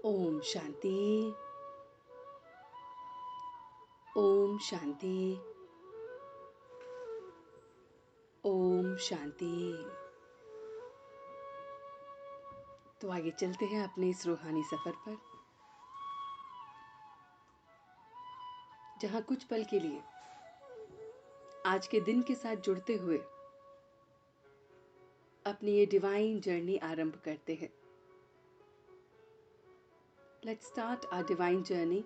ओम शांति। ओम शांति। ओम शांति। तो आगे चलते हैं अपने इस रूहानी सफर पर, जहां कुछ पल के लिए आज के दिन के साथ जुड़ते हुए अपनी ये डिवाइन जर्नी आरंभ करते हैं। Let's start our divine journey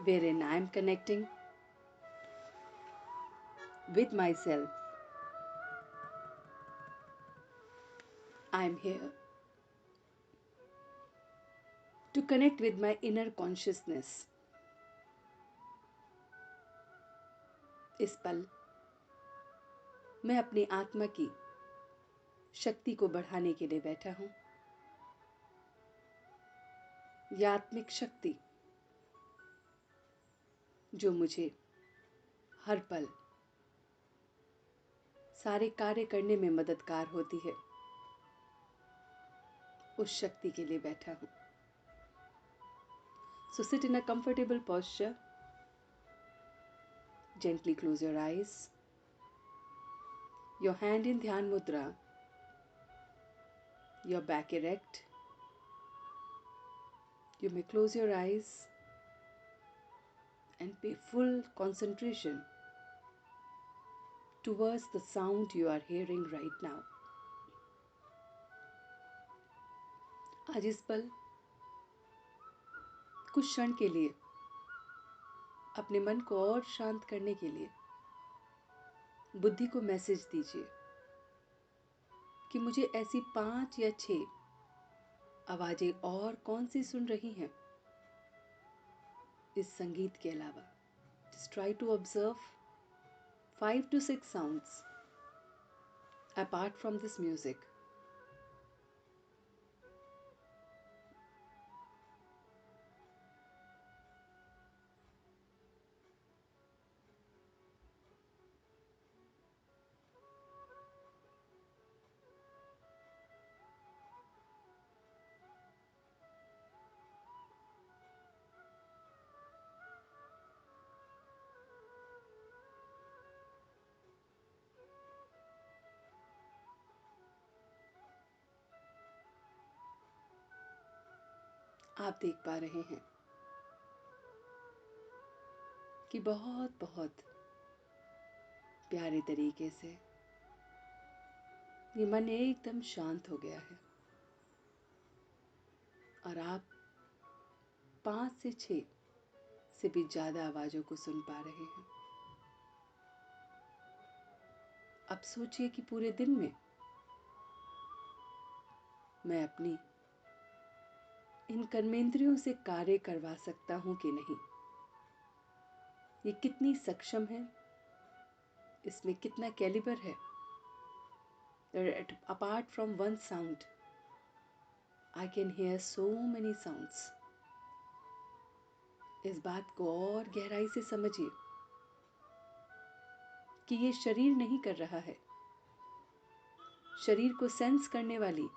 wherein I am connecting with myself. I am here to connect with my inner consciousness. इस पल मैं अपनी आत्मा की शक्ति को बढ़ाने के लिए बैठा हूं। यह आत्मिक शक्ति जो मुझे हर पल सारे कार्य करने में मददगार होती है, उस शक्ति के लिए बैठा हूं। So sit in a comfortable posture. Gently close your eyes. Your hand in Dhyan Mudra. Your back erect. You may close your eyes and pay full concentration towards the sound you are hearing right now. आज इस पल कुछ क्षण के लिए अपने मन को और शांत करने के लिए बुद्धि को मैसेज दीजिए कि मुझे ऐसी 5 या 6 आवाजें और कौन सी सुन रही हैं इस संगीत के अलावा। Just try to observe 5 to 6 sounds apart from this music. आप देख पा रहे हैं कि बहुत बहुत प्यारे तरीके से ये मन एकदम शांत हो गया है और आप 5 से 6 से भी ज्यादा आवाजों को सुन पा रहे हैं। अब सोचिए कि पूरे दिन में मैं अपनी इन कर्मेंद्रियों से कार्य करवा सकता हूं कि नहीं। ये कितनी सक्षम है, इसमें कितना कैलिबर है। Apart from one sound, I can hear so many sounds. इस बात को और गहराई से समझिए कि ये शरीर नहीं कर रहा है। शरीर को सेंस करने वाली,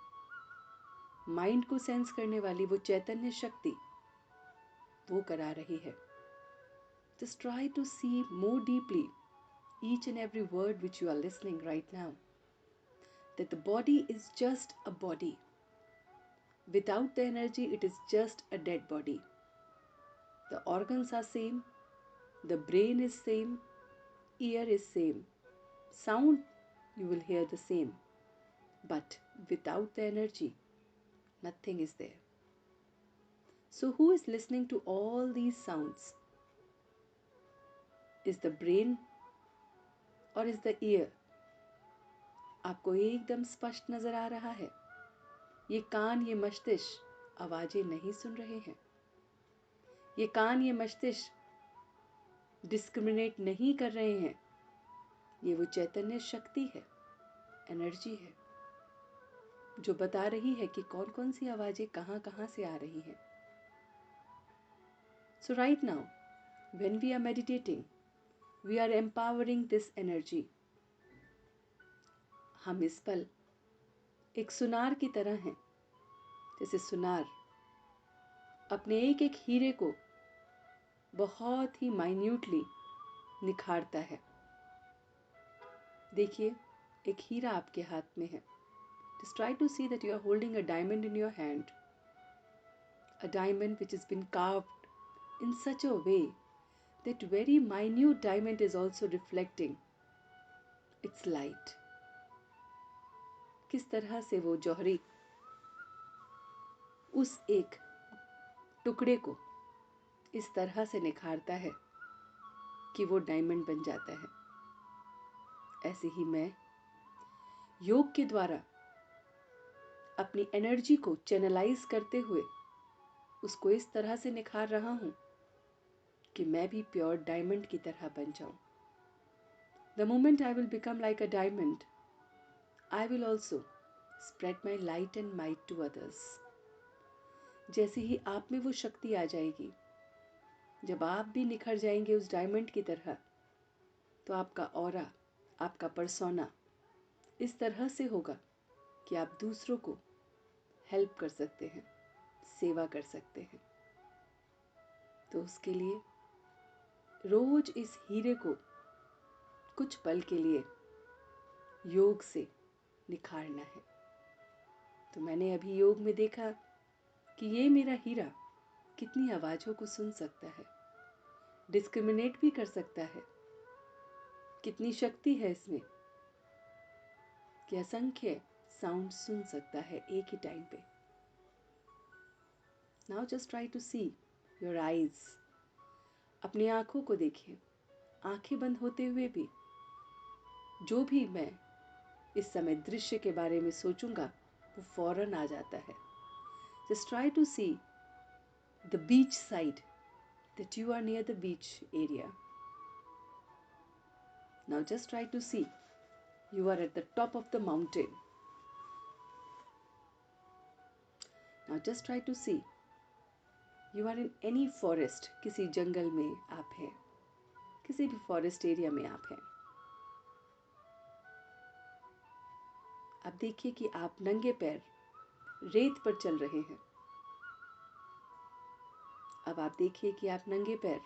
माइंड को सेंस करने वाली वो चैतन्य शक्ति वो करा रही है। Just try to see more deeply each and every word which you are listening right now. That the body is just a body. Without the energy, it is just a dead body. The organs are same, the brain is same, ear is same, sound you will hear the same, but without the energy, nothing is there. So who is listening to all these sounds? Is the brain or is the ear? आपको एकदम स्पष्ट नजर आ रहा है, ये कान, ये मस्तिष्क आवाजें नहीं सुन रहे हैं। ये कान, ये मस्तिष्क डिस्क्रिमिनेट नहीं कर रहे हैं। ये वो चैतन्य शक्ति है, एनर्जी है, जो बता रही है कि कौन कौन सी आवाजें कहां कहां से आ रही हैं। So right now, when we are meditating, we are empowering this energy. हम इस पल एक सुनार की तरह हैं जैसे सुनार अपने एक एक हीरे को बहुत ही माइन्यूटली निखारता है। देखिए, एक हीरा आपके हाथ में है। Just try to see that you are holding a diamond in your hand. A diamond which has been carved in such a way that very minute diamond is also reflecting its light. किस तरह से वो जौहरी उस एक टुकड़े को इस तरह से निखारता है कि वो डायमंड बन जाता है। ऐसे ही मैं योग के द्वारा अपनी एनर्जी को चैनलाइज करते हुए उसको इस तरह से निखार रहा हूं कि मैं भी प्योर डायमंड की तरह बन जाऊं। The moment I will become like a diamond, I will also spread my light and might to others. जैसे ही आप में वो शक्ति आ जाएगी, जब आप भी निखर जाएंगे उस डायमंड की तरह, तो आपका ऑरा, आपका पर्सोना इस तरह से होगा कि आप दूसरों को हेल्प कर सकते हैं, सेवा कर सकते हैं। तो उसके लिए रोज इस हीरे को कुछ पल के लिए योग से निखारना है। तो मैंने अभी योग में देखा कि ये मेरा हीरा कितनी आवाज़ों को सुन सकता है, डिस्क्रिमिनेट भी कर सकता है। कितनी शक्ति है इसमें कि असंख्य साउंड सुन सकता है एक ही टाइम पे। Now just try to see your eyes. अपनी आंखों को देखिए, आंखें बंद होते हुए भी जो भी मैं इस समय दृश्य के बारे में सोचूंगा वो फौरन आ जाता है। Just try to see the beach side, that you are near the beach area. Now just try to see you are at the top of the mountain. Now just try to see you are in any forest. किसी जंगल में आप हैं, किसी भी forest area में आप हैं। अब देखिए कि आप नंगे पैर रेत पर चल रहे हैं। अब आप देखिए कि आप नंगे पैर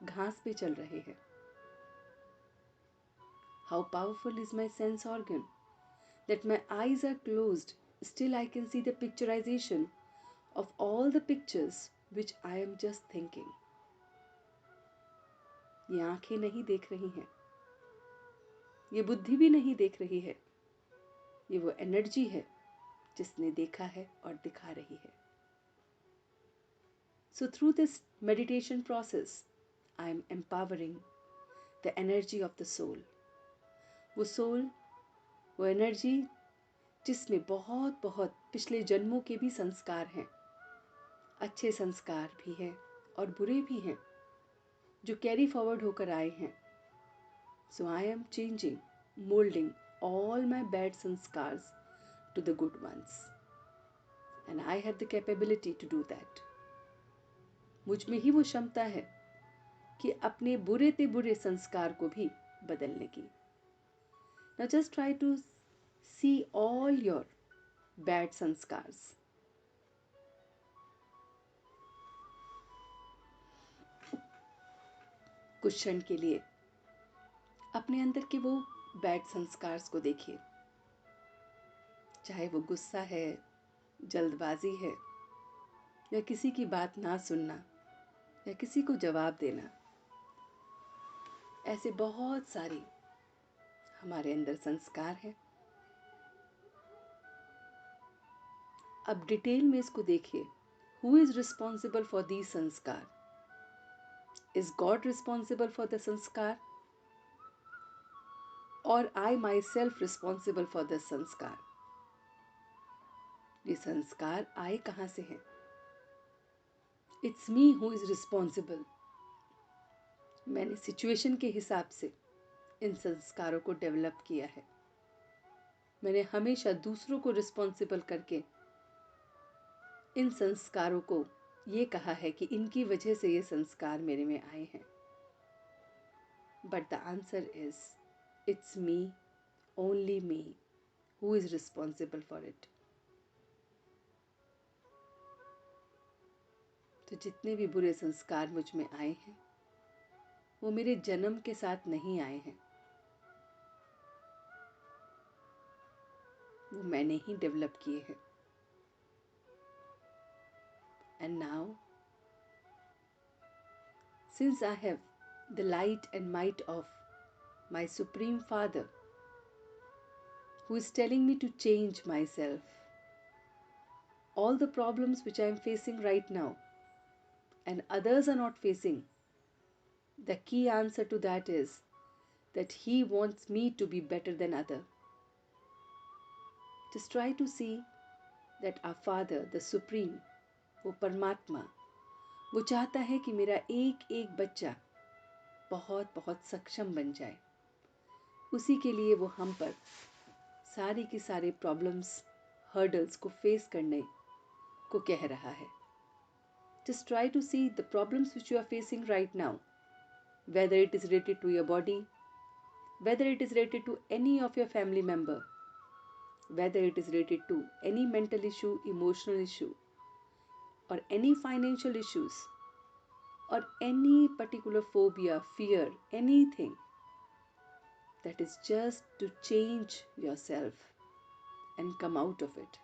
घास पे चल रहे हैं। How powerful is my sense organ that my eyes are closed, still I can see the picturization of all the pictures which I am just thinking. ये आंखें नहीं देख रही हैं, ये बुद्धि भी नहीं देख रही है, ये वो एनर्जी है जिसने देखा है और दिखा रही है। So through this meditation process, I am empowering the energy of the soul. वो सोल, वो एनर्जी जिसमें बहुत बहुत पिछले जन्मों के भी संस्कार हैं, अच्छे संस्कार भी हैं और बुरे भी हैं, जो कैरी फॉरवर्ड होकर आए हैं। So I am changing, moulding all my bad sanskars to the good ones, and I have the capability to do that. मुझ में ही वो क्षमता है कि अपने बुरे ते बुरे संस्कार को भी बदलने की। Now just try to see all your bad sanskars. कुछ क्षण के लिए अपने अंदर के वो बैड संस्कार्स को देखिए, चाहे वो गुस्सा है, जल्दबाजी है, या किसी की बात ना सुनना, या किसी को जवाब देना। ऐसे बहुत सारे हमारे अंदर संस्कार हैं। अब डिटेल में इसको देखिए। Who is responsible for these sanskar? Is God responsible for the sanskar, और I myself responsible for the sanskar? ये संस्कार आए कहां से हैं? It's me who is responsible. मैंने सिचुएशन के हिसाब से इन संस्कारों को डेवलप किया है। मैंने हमेशा दूसरों को रिस्पॉन्सिबल करके इन संस्कारों को ये कहा है कि इनकी वजह से ये संस्कार मेरे में आए हैं। But the answer is it's me, only me, who is responsible for it. तो जितने भी बुरे संस्कार मुझ में आए हैं वो मेरे जन्म के साथ नहीं आए हैं, वो मैंने ही डेवलप किए हैं। And now since I have the light and might of my Supreme Father who is telling me to change myself, all the problems which I am facing right now and others are not facing, the key answer to that is that He wants me to be better than other. Just try to see that our Father, the Supreme, वो परमात्मा, वो चाहता है कि मेरा एक एक बच्चा बहुत बहुत सक्षम बन जाए। उसी के लिए वो हम पर सारे के सारे प्रॉब्लम्स, हर्डल्स को फेस करने को कह रहा है। Just try to see the problems which you are facing right now, whether it is related to your body, whether it is related to any of your family member, whether it is related to any mental issue, emotional issue, or any financial issues, or any particular phobia, fear, anything that is just to change yourself and come out of it.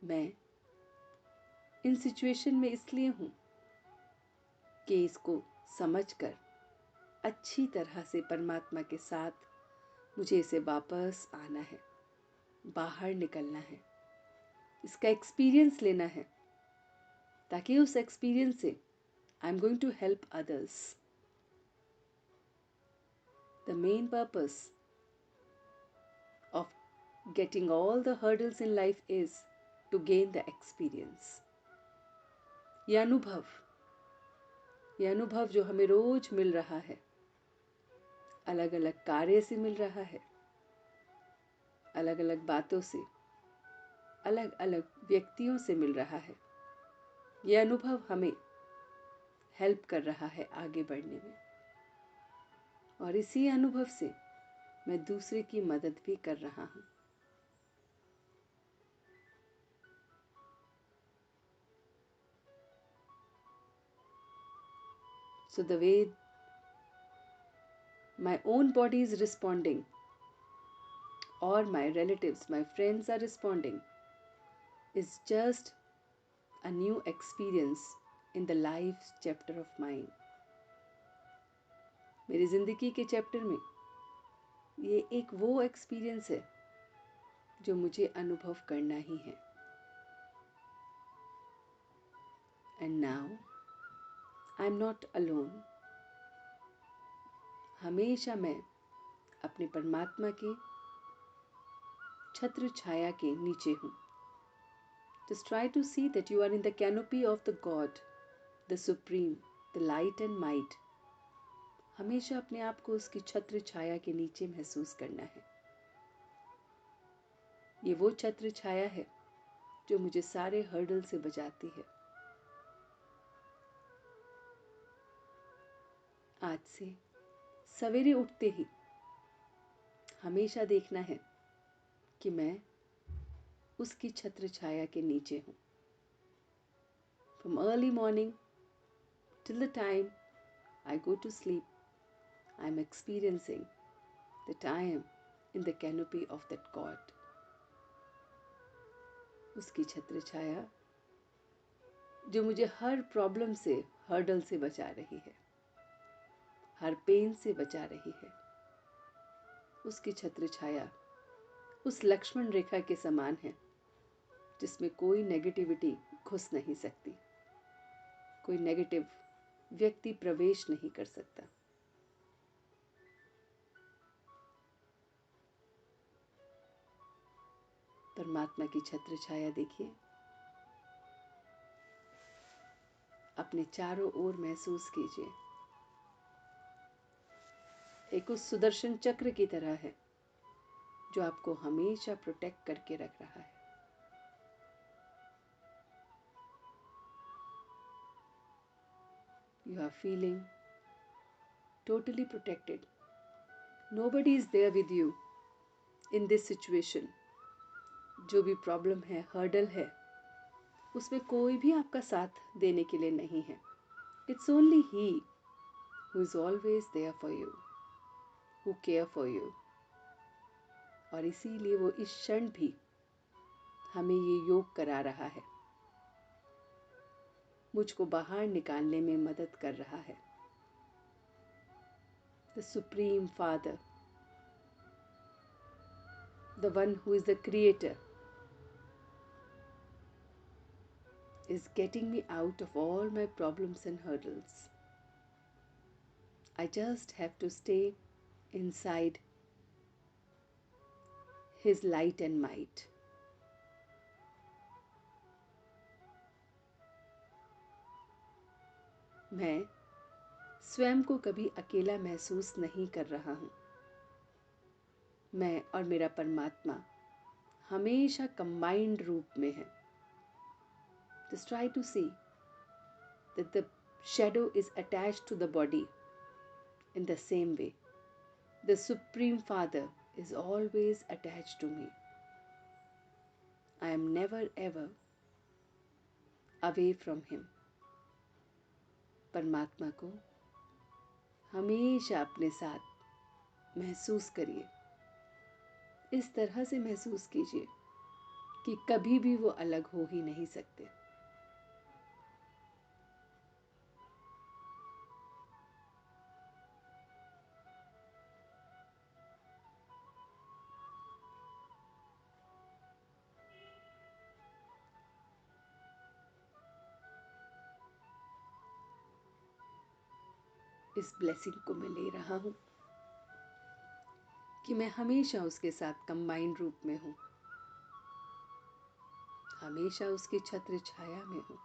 मैं इन situation में इसलिए हूँ कि इसको समझकर अच्छी तरह से परमात्मा के साथ मुझे इसे वापस आना है, बाहर निकलना है, इसका एक्सपीरियंस लेना है, ताकि उस एक्सपीरियंस से I am going to help others. The main purpose of getting all the hurdles in life is to gain the experience. ये अनुभव जो हमें रोज मिल रहा है, अलग अलग कार्य से मिल रहा है, अलग अलग बातों से, अलग अलग व्यक्तियों से मिल रहा है, ये अनुभव हमें हेल्प कर रहा है आगे बढ़ने में, और इसी अनुभव से मैं दूसरे की मदद भी कर रहा हूँ। So the way my own body is responding, or my relatives, my friends are responding, is just a new experience in the life chapter of mine. मेरी जिंदगी के चैप्टर में ये एक वो एक्सपीरियंस है जो मुझे अनुभव करना ही है। And now I'm not alone. हमेशा मैं अपने परमात्मा के छत्र छाया के नीचे हूँ। Just try to see that you are in the canopy of the God, the Supreme, the Light and Might. हमेशा अपने आप को उसकी छत्र छाया के नीचे महसूस करना है। ये वो छत्र छाया है जो मुझे सारे हर्डल से बचाती है। आज से सवेरे उठते ही हमेशा देखना है कि मैं उसकी छत्र छाया के नीचे हूँ। From early morning till the time I go to sleep, I am experiencing that I am in the canopy of that God. उसकी छत्र छाया जो मुझे हर प्रॉब्लम से, हर्डल से बचा रही है, हर पेन से बचा रही है। उसकी छत्र छाया उस लक्ष्मण रेखा के समान है जिसमें कोई नेगेटिविटी घुस नहीं सकती, कोई नेगेटिव व्यक्ति प्रवेश नहीं कर सकता। परमात्मा की छत्र छाया देखिए, अपने चारों ओर महसूस कीजिए। एक उस सुदर्शन चक्र की तरह है जो आपको हमेशा प्रोटेक्ट करके रख रहा है। You are feeling totally protected. Nobody is there with you in this situation. जो भी प्रॉब्लम है, हर्डल है, उसमें कोई भी आपका साथ देने के लिए नहीं है. It's only He who is always there for you, who care for you. और इसीलिए वो इस क्षण भी हमें ये योग करा रहा है, मुझको बाहर निकालने में मदद कर रहा है. The Supreme Father, the one who is the Creator, is getting me out of all my problems and hurdles. I just have to stay inside His light and might. मैं स्वयं को कभी अकेला महसूस नहीं कर रहा हूँ. मैं और मेरा परमात्मा हमेशा कंबाइंड रूप में है. Just try to see that the shadow is attached to the body in the same way. The Supreme Father is always attached to me. I am never ever away from Him. परमात्मा को हमेशा अपने साथ महसूस करिए. इस तरह से महसूस कीजिए कि कभी भी वो अलग हो ही नहीं सकते. इस ब्लेसिंग को मैं ले रहा हूँ कि मैं हमेशा उसके साथ कंबाइंड रूप में हूँ, हमेशा उसकी छत्र छाया में हूँ,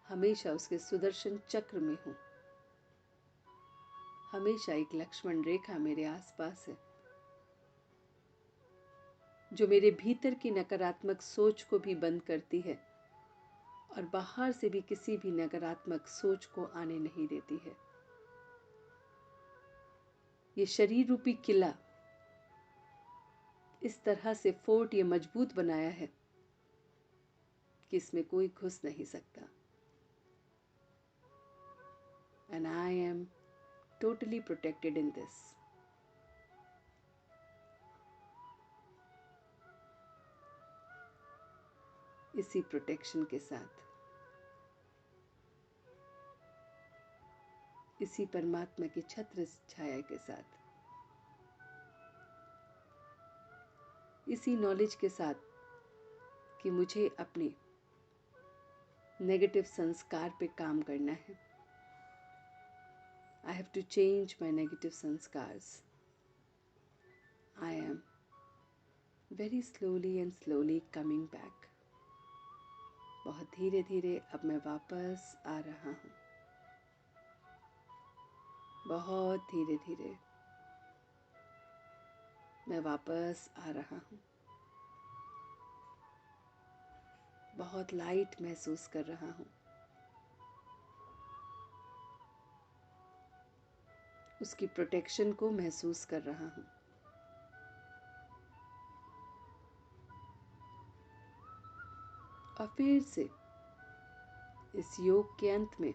हमेशा उसके सुदर्शन चक्र में हूँ, हमेशा एक लक्ष्मण रेखा मेरे आसपास है जो मेरे भीतर की नकारात्मक सोच को भी बंद करती है और बाहर से भी किसी भी नकारात्मक सोच को आने नहीं देती है. ये शरीर रूपी किला इस तरह से फोर्ट ये मजबूत बनाया है कि इसमें कोई घुस नहीं सकता. And I am totally protected in this. इसी प्रोटेक्शन के साथ, इसी परमात्मा की छत्र छाया के साथ, इसी नॉलेज के साथ कि मुझे अपने नेगेटिव संस्कार पे काम करना है. I have to change my negative sanskars. I am very slowly and slowly coming back. बहुत धीरे धीरे अब मैं वापस आ रहा हूँ. बहुत धीरे धीरे मैं वापस आ रहा हूँ. बहुत लाइट महसूस कर रहा हूँ. उसकी प्रोटेक्शन को महसूस कर रहा हूँ. और फिर से इस योग के अंत में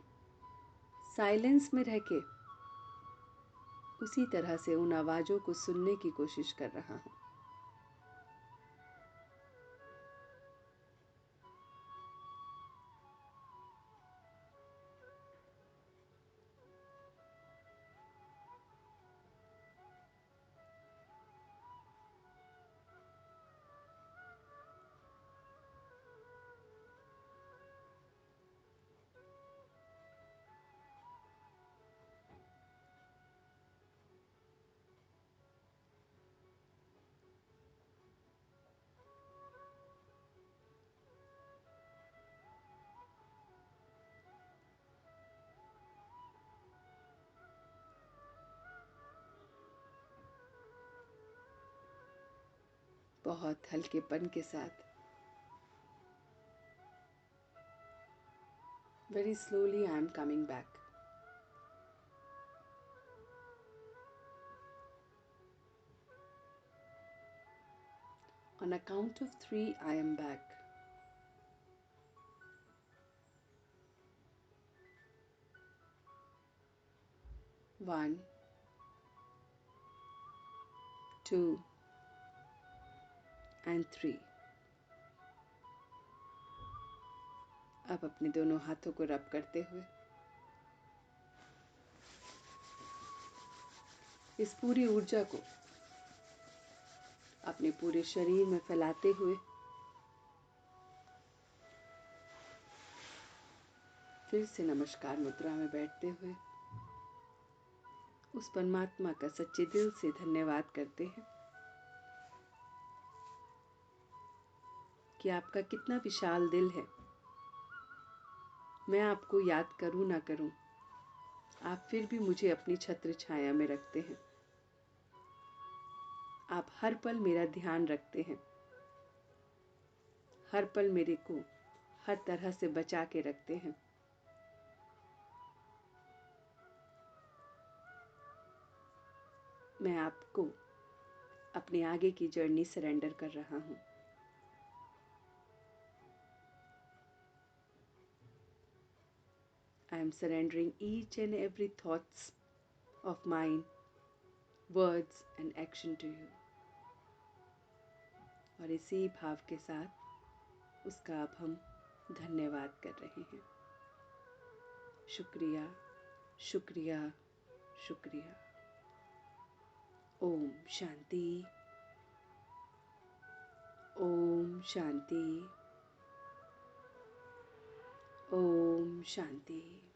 साइलेंस में रह के उसी तरह से उन आवाज़ों को सुनने की कोशिश कर रहा हूँ. बहुत हल्केपन के साथ. Very slowly I am coming back. On a count of 3 I am back. 1 2 and 3। अब अपने दोनों हाथों को रब करते हुए इस पूरी ऊर्जा को अपने पूरे शरीर में फैलाते हुए फिर से नमस्कार मुद्रा में बैठते हुए उस परमात्मा का सच्चे दिल से धन्यवाद करते हैं कि आपका कितना विशाल दिल है। मैं आपको याद करूं ना करूं, आप फिर भी मुझे अपनी छत्र छाया में रखते हैं। आप हर पल मेरा ध्यान रखते हैं, हर पल मेरे को हर तरह से बचा के रखते हैं। मैं आपको अपने आगे की जर्नी सरेंडर कर रहा हूं। I am surrendering each and every thoughts of mine, words and action to you। और इसी भाव के साथ उसका अब हम धन्यवाद कर रहे हैं। शुक्रिया, शुक्रिया, शुक्रिया। ओम शांति, ओम शांति, ओम शांति।